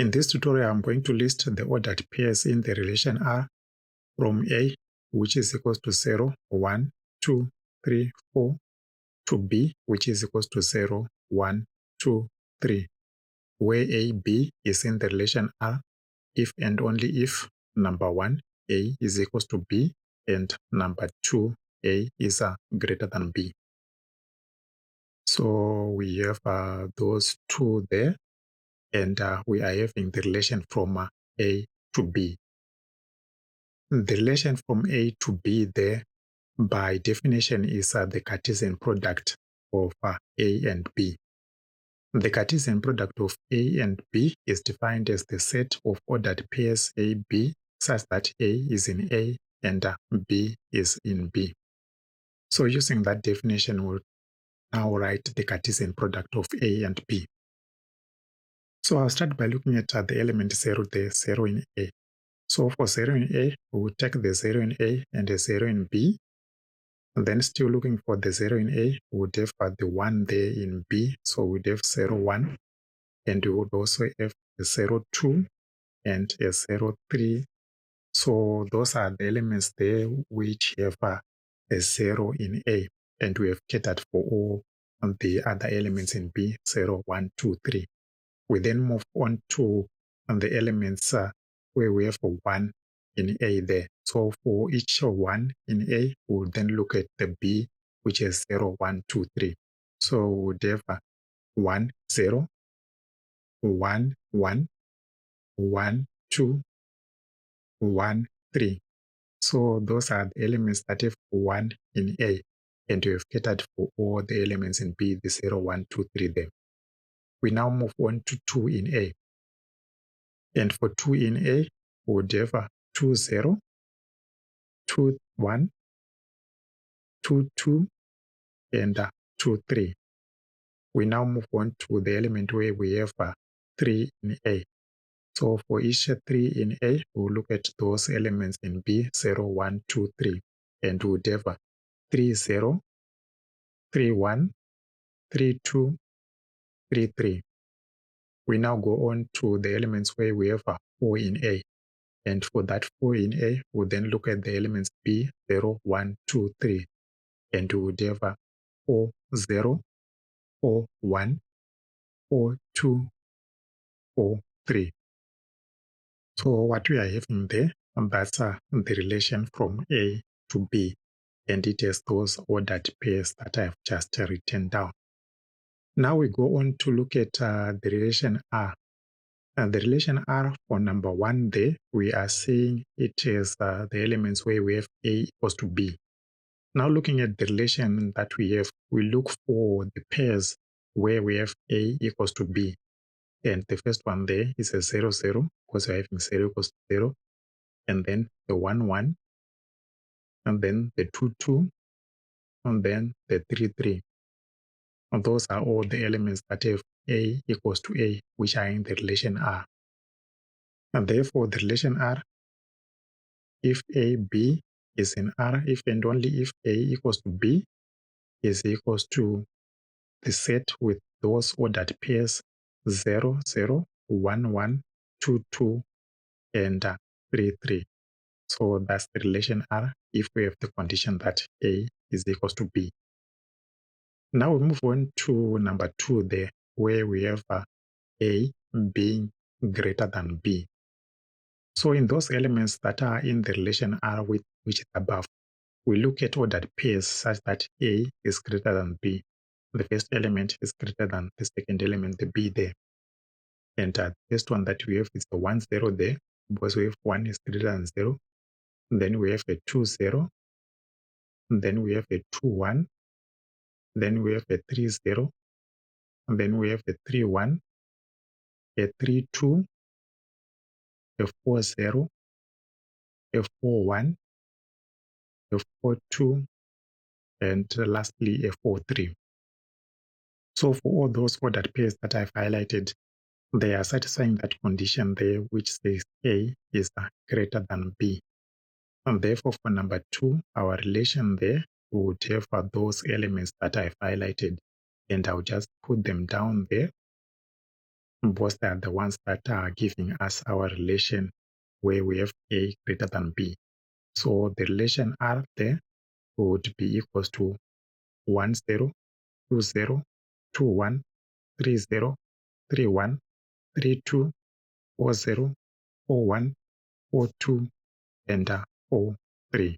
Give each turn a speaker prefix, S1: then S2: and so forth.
S1: In this tutorial, I'm going to list the ordered pairs in the relation R from A, which is equals to 0, 1, 2, 3, 4, to B, which is equals to 0, 1, 2, 3, where A, B is in the relation R if and only if number 1, A is equals to B, and number 2, A is greater than B. So we have those two there, and we are having the relation from A to B. The relation from A to B there, by definition, is the Cartesian product of A and B. The Cartesian product of A and B is defined as the set of ordered pairs AB such that A is in A and B is in B. So using that definition, we'll now write the Cartesian product of A and B. So I'll start by looking at the element 0, the 0 in A. So for 0 in A, we will take the 0 in A and the 0 in B. And then still looking for the 0 in A, we would have the 1 there in B. So we'd have 0, 1. And we would also have a 0, 2 and a 0, 3. So those are the elements there which have a 0 in A. And we have catered for all the other elements in B, 0, 1, 2, 3. We then move on to the elements where we have a 1 in A there. So for each 1 in A, we'll then look at the B, which is 0, 1, 2, 3. So we would have 1, 0, 1, 1, 1, 2, 1, 3. So those are the elements that have 1 in A, and we have catered for all the elements in B, the 0, 1, 2, 3 there. We now move on to 2 in A. And for 2 in A, we would have 2, 0, 2, 1, 2, 2, and 2, 3. We now move on to the element where we have 3 in A. So for each 3 in A, we'll look at those elements in B, 0, 1, 2, 3. And we would have 3, 0, 3, 1, 3, 2, 3, 3. We now go on to the elements where we have 4 in A. And for that 4 in A, we'll then look at the elements B, 0, 1, 2, 3. And we would have 4, 0, 4, 1, 4, 2, 4, 3. So what we are having there, that's the relation from A to B. And it has those ordered pairs that I've just written down. Now we go on to look at the relation R. And the relation R for number 1 there, we are saying it is the elements where we have A equals to B. Now looking at the relation that we have, we look for the pairs where we have A equals to B. And the first one there is a 0, 0, because we're having 0 equals to 0. And then the 1, 1. And then the 2, 2. And then the 3, 3. And those are all the elements that have A equals to A, which are in the relation R. And therefore, the relation R, if A, B is in R, if and only if A equals to B, is equals to the set with those ordered pairs 0, 0, 1, 1, 2, 2, and 3, 3. So that's the relation R if we have the condition that A is equals to B. Now we move on to number 2 there, where we have A being greater than B. So in those elements that are in the relation R with which is above, we look at ordered pairs such that A is greater than B. The first element is greater than the second element, the B there. And the first one that we have is the 1, 0 there, because we have 1 is greater than 0. And then we have a 2, 0. And then we have a 2, 1. Then we have a 3, 0. And then we have a 3, 1, a 3, 2, a 4, 0, a 4, 1, a 4, 2, and lastly a 4, 3. So for all those ordered pairs that I've highlighted, they are satisfying that condition there which says A is greater than B. And therefore for number 2, our relation there would have those elements that I've highlighted, and I'll just put them down there. Both are the ones that are giving us our relation where we have A greater than B. So the relation R there would be equals to 1, 0, 2, 0, 2, 1, 3, 0, 3, 1, 3, 2, 4, 0, 4, 1, 4, 2, and 4, 3.